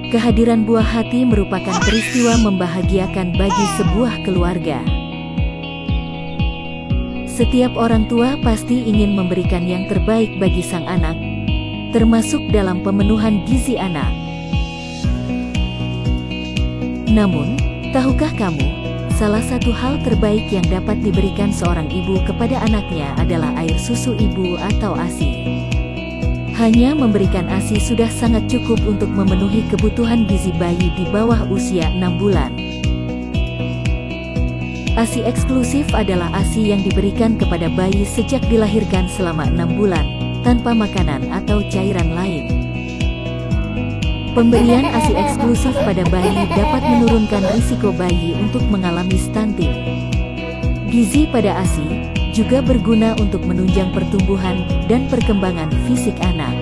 Kehadiran buah hati merupakan peristiwa membahagiakan bagi sebuah keluarga. Setiap orang tua pasti ingin memberikan yang terbaik bagi sang anak, termasuk dalam pemenuhan gizi anak. Namun, tahukah kamu, salah satu hal terbaik yang dapat diberikan seorang ibu kepada anaknya adalah air susu ibu atau ASI. Hanya memberikan ASI sudah sangat cukup untuk memenuhi kebutuhan gizi bayi di bawah usia 6 bulan. ASI eksklusif adalah ASI yang diberikan kepada bayi sejak dilahirkan selama 6 bulan, tanpa makanan atau cairan lain. Pemberian ASI eksklusif pada bayi dapat menurunkan risiko bayi untuk mengalami stunting. Gizi pada ASI juga berguna untuk menunjang pertumbuhan dan perkembangan fisik anak.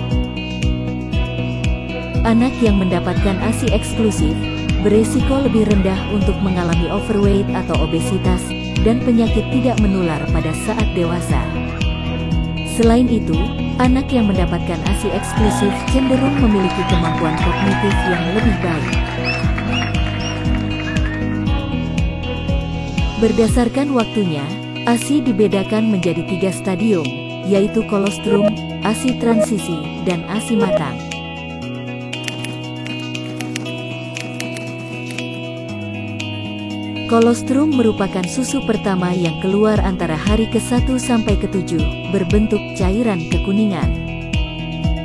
Anak yang mendapatkan ASI eksklusif beresiko lebih rendah untuk mengalami overweight atau obesitas dan penyakit tidak menular pada saat dewasa. Selain itu, anak yang mendapatkan ASI eksklusif cenderung memiliki kemampuan kognitif yang lebih baik. Berdasarkan waktunya, ASI dibedakan menjadi 3 stadium, yaitu kolostrum, ASI transisi, dan ASI matang. Kolostrum merupakan susu pertama yang keluar antara hari ke-1 sampai ke-7, berbentuk cairan kekuningan.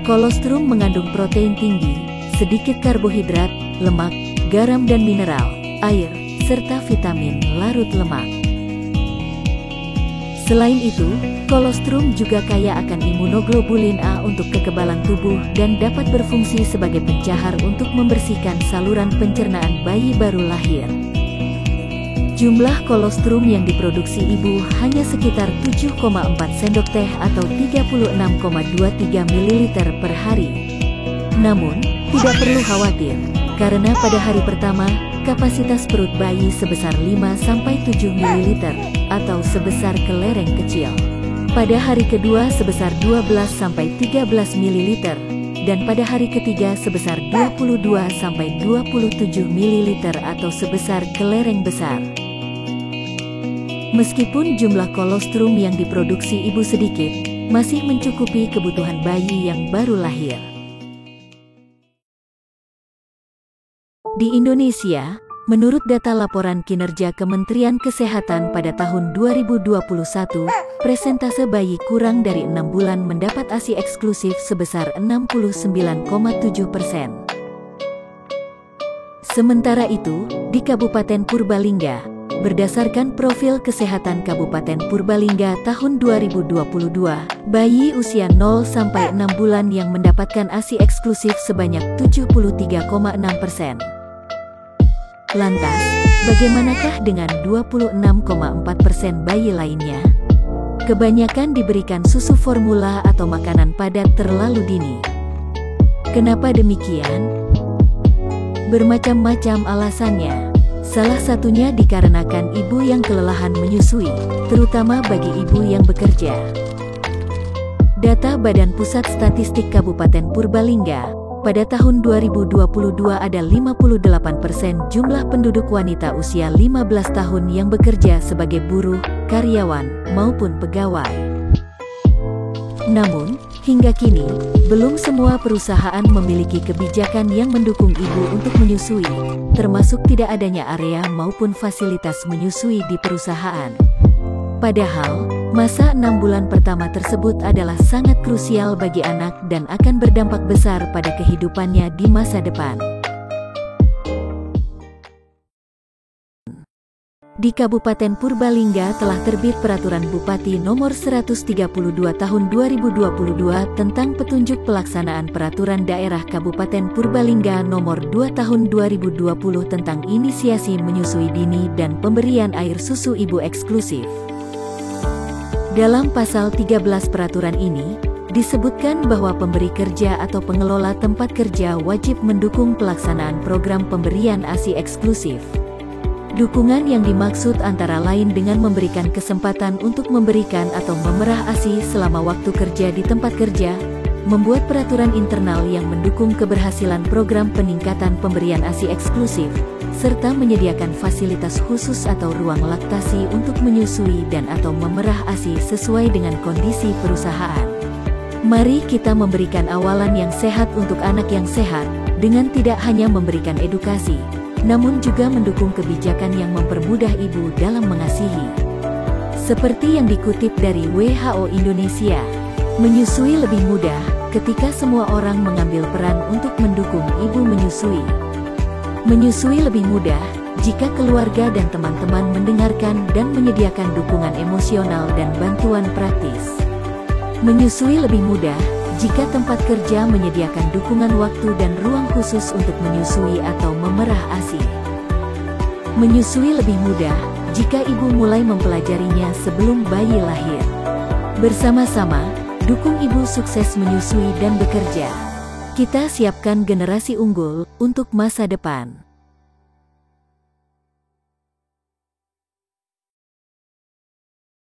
Kolostrum mengandung protein tinggi, sedikit karbohidrat, lemak, garam dan mineral, air, serta vitamin larut lemak. Selain itu, kolostrum juga kaya akan imunoglobulin A untuk kekebalan tubuh dan dapat berfungsi sebagai pencahar untuk membersihkan saluran pencernaan bayi baru lahir. Jumlah kolostrum yang diproduksi ibu hanya sekitar 7,4 sendok teh atau 36,23 ml per hari. Namun, tidak perlu khawatir, karena pada hari pertama, kapasitas perut bayi sebesar 5-7 ml, atau sebesar kelereng kecil. Pada hari kedua sebesar 12-13 ml, dan pada hari ketiga sebesar 22-27 ml atau sebesar kelereng besar. Meskipun jumlah kolostrum yang diproduksi ibu sedikit, masih mencukupi kebutuhan bayi yang baru lahir. Di Indonesia, menurut data laporan kinerja Kementerian Kesehatan pada tahun 2021, persentase bayi kurang dari 6 bulan mendapat ASI eksklusif sebesar 69,7%. Sementara itu, di Kabupaten Purbalingga, berdasarkan profil kesehatan Kabupaten Purbalingga tahun 2022, bayi usia 0-6 bulan yang mendapatkan ASI eksklusif sebanyak 73,6%. Lantas, bagaimanakah dengan 26,4% bayi lainnya? Kebanyakan diberikan susu formula atau makanan padat terlalu dini. Kenapa demikian? Bermacam-macam alasannya. Salah satunya dikarenakan ibu yang kelelahan menyusui, terutama bagi ibu yang bekerja. Data Badan Pusat Statistik Kabupaten Purbalingga, pada tahun 2022 ada 58% jumlah penduduk wanita usia 15 tahun yang bekerja sebagai buruh, karyawan, maupun pegawai. Namun, hingga kini, belum semua perusahaan memiliki kebijakan yang mendukung ibu untuk menyusui, termasuk tidak adanya area maupun fasilitas menyusui di perusahaan. Padahal, masa 6 bulan pertama tersebut adalah sangat krusial bagi anak dan akan berdampak besar pada kehidupannya di masa depan. Di Kabupaten Purbalingga telah terbit Peraturan Bupati Nomor 132 Tahun 2022 tentang petunjuk pelaksanaan Peraturan Daerah Kabupaten Purbalingga Nomor 2 Tahun 2020 tentang inisiasi menyusui dini dan pemberian air susu ibu eksklusif. Dalam pasal 13 peraturan ini, disebutkan bahwa pemberi kerja atau pengelola tempat kerja wajib mendukung pelaksanaan program pemberian ASI eksklusif. Dukungan yang dimaksud antara lain dengan memberikan kesempatan untuk memberikan atau memerah ASI selama waktu kerja di tempat kerja, membuat peraturan internal yang mendukung keberhasilan program peningkatan pemberian ASI eksklusif, serta menyediakan fasilitas khusus atau ruang laktasi untuk menyusui dan atau memerah ASI sesuai dengan kondisi perusahaan. Mari kita memberikan awalan yang sehat untuk anak yang sehat, dengan tidak hanya memberikan edukasi, namun juga mendukung kebijakan yang mempermudah ibu dalam mengasihi. Seperti yang dikutip dari WHO Indonesia, menyusui lebih mudah ketika semua orang mengambil peran untuk mendukung ibu menyusui. Menyusui lebih mudah jika keluarga dan teman-teman mendengarkan dan menyediakan dukungan emosional dan bantuan praktis. Menyusui lebih mudah jika tempat kerja menyediakan dukungan waktu dan ruang khusus untuk menyusui atau memerah ASI. Menyusui lebih mudah jika ibu mulai mempelajarinya sebelum bayi lahir. Bersama-sama, dukung ibu sukses menyusui dan bekerja. Kita siapkan generasi unggul untuk masa depan.